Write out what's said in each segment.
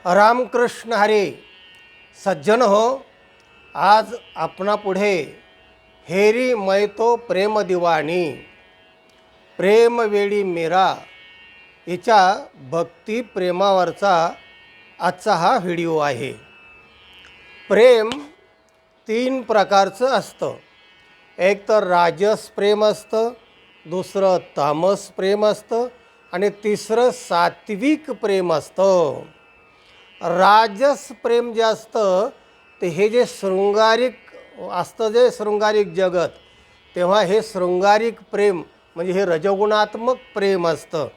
रामकृष्ण हरे. सज्जन हो, आज आपणा पुढे हेरी मैतो प्रेम दिवाणी प्रेम वेडी मीरा हिच्या भक्ती प्रेमावरचा आजचा हा व्हिडिओ आहे. प्रेम तीन प्रकारचं असतं. एक तर राजस प्रेम असतं, दुसरं तामस प्रेम असतं आणि तिसरं सात्विक प्रेम असतं. राजस प्रेम जे असतं ते हे जे शृंगारिक असतं, जे शृंगारिक जगत, तेव्हा हे शृंगारिक प्रेम म्हणजे हे रजगुणात्मक प्रेम असतं.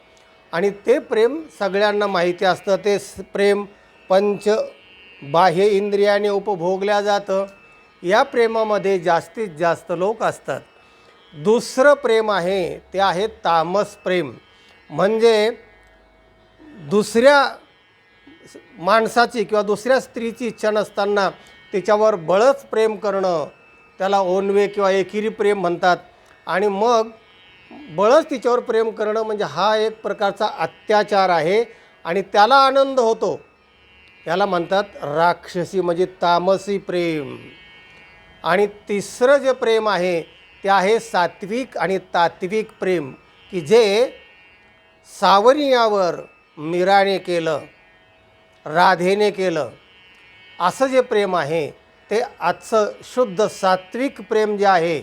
आणि ते प्रेम सगळ्यांना माहिती असतं. ते प्रेम पंच बाह्य इंद्रियाने उपभोगल्या जातं. या प्रेमामध्ये जास्तीत जास्त लोक असतात. दुसरं प्रेम आहे ते आहे तामस प्रेम. म्हणजे दुसऱ्या माणसाची किंवा दुसऱ्या स्त्रीची इच्छा नसताना तिच्यावर बळच प्रेम करणं, त्याला ओनवे किंवा एकेरी प्रेम म्हणतात. आणि मग बळच तिच्यावर प्रेम करणं म्हणजे हा एक प्रकारचा अत्याचार आहे आणि त्याला आनंद होतो. याला म्हणतात राक्षसी म्हणजे तामसी प्रेम. आणि तिसरं जे प्रेम आहे ते आहे सात्विक आणि तात्विक प्रेम, की जे सावरियावर मीराने केलं, राधेने केलं, असं जे प्रेम आहे ते आजचं शुद्ध सात्विक प्रेम जे आहे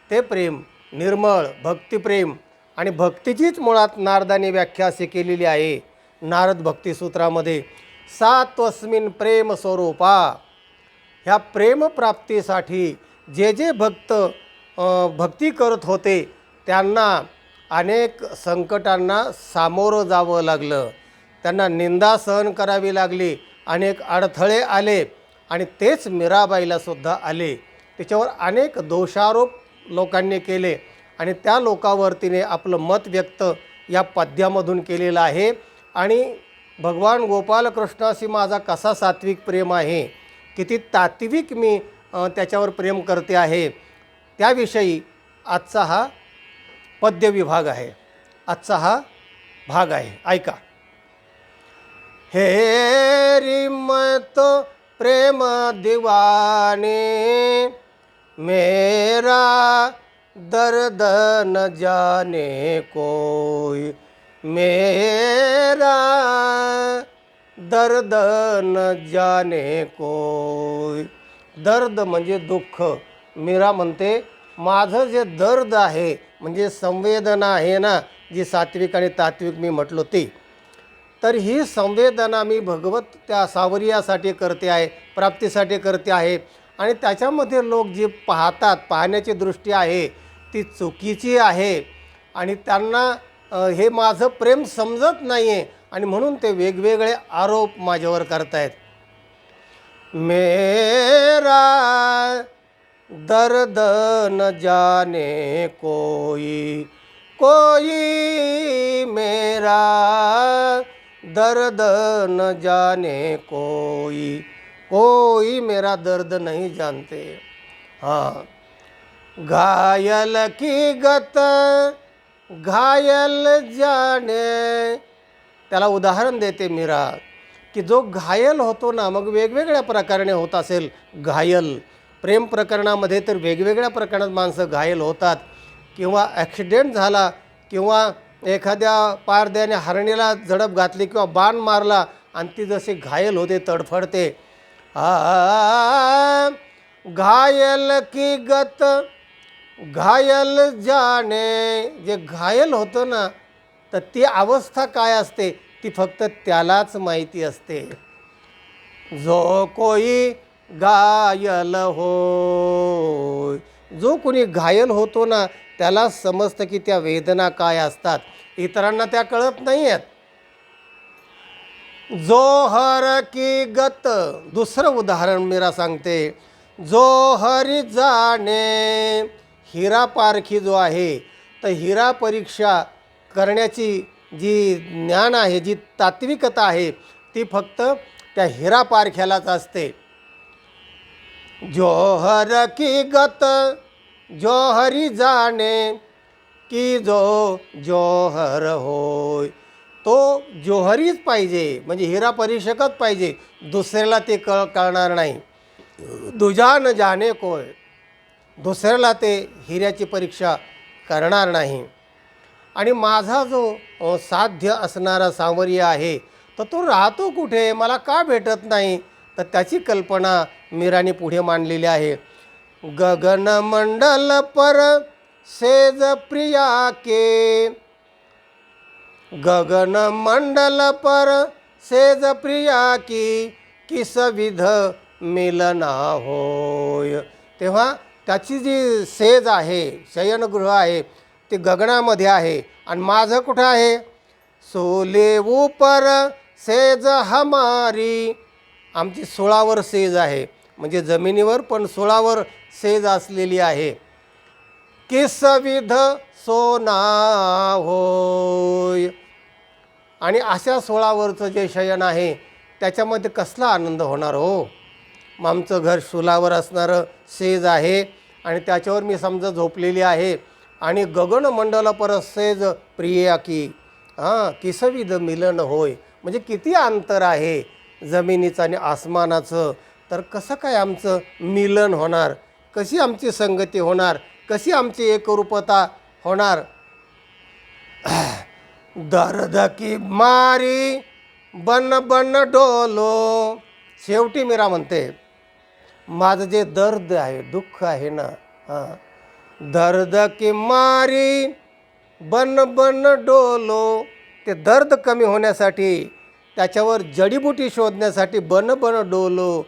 ते प्रेम निर्मळ भक्तिप्रेम. आणि भक्तीचीच मुळात नारदाने व्याख्या अशी केलेली आहे नारद भक्तिसूत्रामध्ये, सात्वस्मिन प्रेम स्वरूपा. ह्या प्रेमप्राप्तीसाठी जे जे भक्त भक्ती करत होते त्यांना अनेक संकटांना सामोरं जावं लागलं, त्यांना निंदा सहन करावी लागली, अनेक अडथळे आले आणि तेच मीराबाईलासुद्धा आले. त्याच्यावर अनेक दोषारोप लोकांनी केले आणि त्या लोकांवर तिने आपलं मत व्यक्त या पद्यामधून केलेलं आहे. आणि भगवान गोपालकृष्णाशी माझा कसा सात्विक प्रेम आहे, किती तात्विक मी त्याच्यावर प्रेम करते आहे, त्याविषयी आजचा हा पद्यविभाग आहे, आजचा हा भाग आहे. ऐका. हेरी मैं तो प्रेम दीवाने मेरा दर्द न जाने कोई, मेरा दर्द न जाने कोई. दर्द म्हणजे दुःख. मीरा म्हणते माझं जे दर्द आहे म्हणजे संवेदना आहे ना, जी सात्विक आणि तात्विक मी म्हटलो ती, तर ही संवेदना मी भगवत त्या सावरियासाठी करते आहे, प्राप्तीसाठी करते आहे. आणि त्याच्यामध्ये लोक जी पाहतात, पाहण्याची दृष्टी आहे ती चुकीची आहे आणि त्यांना हे माझं प्रेम समजत नाही आहे आणि म्हणून ते वेगवेगळे आरोप माझ्यावर करतायत. मेरा दर्द न जाने कोई, कोई मेरा दर्द न जाने कोई, कोई मेरा दर्द नहीं जानते. हाँ. घायल की गत घायल जाने. त्याला उदाहरण देते मीरा की जो घायल होतो ना, मग वेगवेगळ्या प्रकाराने होत असेल घायल. प्रेम प्रकरणामध्ये तर वेगवेगळ्या प्रकरणात माणसं घायल होतात. किंवा ॲक्सिडेंट झाला किंवा एखाद्या पारध्याने हरणीला झडप घातली किंवा बाण मारला आणि ती जशी घायल होते, तडफडते. घायल की गत घायल जाने. जे घायल होतं ना, तर ती अवस्था काय असते ती फक्त त्यालाच माहिती असते. जो कोई घायल हो, जो कोणी घायल होतो ना त्याला समजतं की त्या वेदना काय असतात, इतरांना त्या कळत नाही आहेत. जोहर की गत. दुसरं उदाहरण मीरा सांगते. जोहरी जाणे. हिरा पारखी जो आहे, तर हिरा परीक्षा करण्याची जी ज्ञान आहे, जी तात्विकता आहे, ती फक्त त्या हिरा पारख्यालाच असते. जोहर की गत जोहरी जाणे की जो जोहर होय, तो जोहरीच पाहिजे, म्हणजे हिरा परीक्षकच पाहिजे, दुसऱ्याला ते कळणार नाही. दुजा न जाने कोय, दुसऱ्याला ते हिऱ्याची परीक्षा करणार नाही. आणि माझा जो साध्य असणारा सांवरी आहे तर तो राहतो कुठे, मला का भेटत नाही, तर त्याची कल्पना मीराने पुढे मांडलेली आहे. गगन मंडल पर सेज प्रिया के, गगन मंडल पर सेज प्रिया की, किस विध मिलना होय. तेव्हा त्याची जी सेज आहे, शयनगृह आहे, ते गगनामध्ये आहे आणि माझं कुठं आहे. सोले ऊपर सेज हमारी, आमची 16वर सेज आहे, म्हणजे जमिनीवर पण 16वर सेज असलेली आहे. किस विध सोना होय. आणि अशा 16वरचं जे शयन आहे त्याच्यामध्ये कसला आनंद होणार हो. मग आमचं घर शूलावर असणारं सेज आहे आणि त्याच्यावर मी समजा झोपलेली आहे आणि गगनमंडल पर सेज प्रिया की, किसविध मिलन होय, म्हणजे किती अंतर आहे जमिनीचं आणि आसमानाचं. तर कसं काय आमचं मिलन होणार, कशी आमची संगती होणार, कशी आमची एकरूपता होणार. दर्द की मारी बन बन डोलो. शेवटी मीरा म्हणते माझं जे दर्द आहे, दुःख आहे ना, दर्द की मारी बन बन डोलो, ते दर्द कमी होण्यासाठी त्याच्यावर जडीबुटी शोधण्यासाठी बन बन डोलो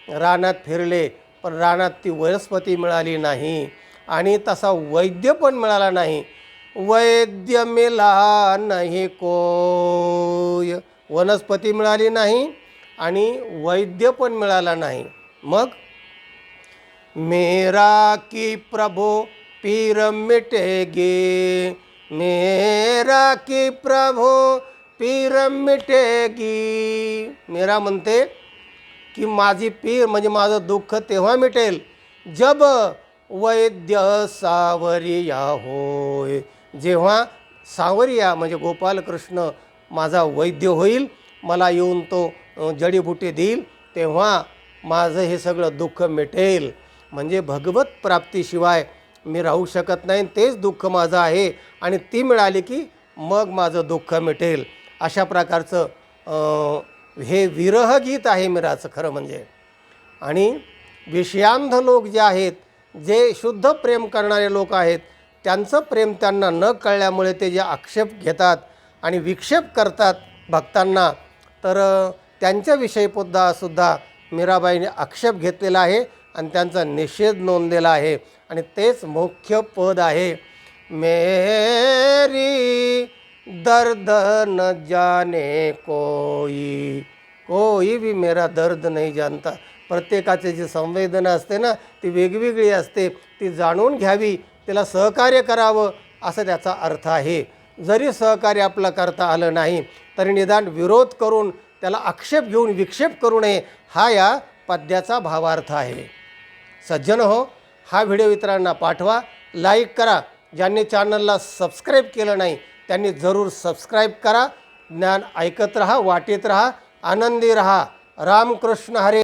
रानात फिरले, पण रानात ती वनस्पती मिळाली नाही आणि तसा वैद्य पण मिळाला नाही. वैद्य मिला नाही कोय, वनस्पती मिळाली नाही आणि वैद्य पण मिळाला नाही. मग मेरा की प्रभो पीर मिटेगी, मेरा की प्रभो पीर मिटेगी. मेरा म्हणते की माझी पीर म्हणजे माझं दुःख तेव्हा मिटेल जब वैद्य सावरिया होय, जेव्हा सावरिया म्हणजे गोपालकृष्ण माझा वैद्य होईल, मला येऊन तो जडीबुटी देईल, तेव्हा माझं हे सगळं दुःख मिटेल. म्हणजे भगवत प्राप्तीशिवाय मी राहू शकत नाही, तेच दुःख माझं आहे आणि ती मिळाली की मग माझं दुःख मिटेल. अशा प्रकारचं हे विरहगीत आहे मीराचं खरं म्हणजे. आणि विषयांध लोक जे आहेत, जे शुद्ध प्रेम करणारे लोक आहेत, त्यांचं प्रेम त्यांना न कळल्यामुळे ते जे आक्षेप घेतात आणि विक्षेप करतात भक्तांना, तर त्यांच्याविषयी सुद्धा मीराबाईने आक्षेप घेतलेला आहे आणि त्यांचा निषेध नोंदलेला आहे. आणि तेच मुख्य पद आहे, मेरी दर्द न जाने कोई, कोई भी मेरा दर्द नहीं जानता. प्रत्येकाची जी संवेदना असते ना, ती वेगवेगळी असते, ती जाणून घ्यावी, तिला सहकार्य करावं असं त्याचा अर्थ आहे. जरी सहकार्य आपलं करता आलं नाही तरी निदान विरोध करून त्याला आक्षेप घेऊन विक्षेप करू नये, हा या पद्याचा भावार्थ आहे. सज्जन हो, हा व्हिडिओ इतरांना पाठवा, लाईक करा. ज्यांनी चॅनलला सबस्क्राईब केलं नाही त्यांनी जरूर सबस्क्राईब करा. ज्ञान ऐकत रहा, वाटेत रहा, आनंदी रहा. रामकृष्ण हरे.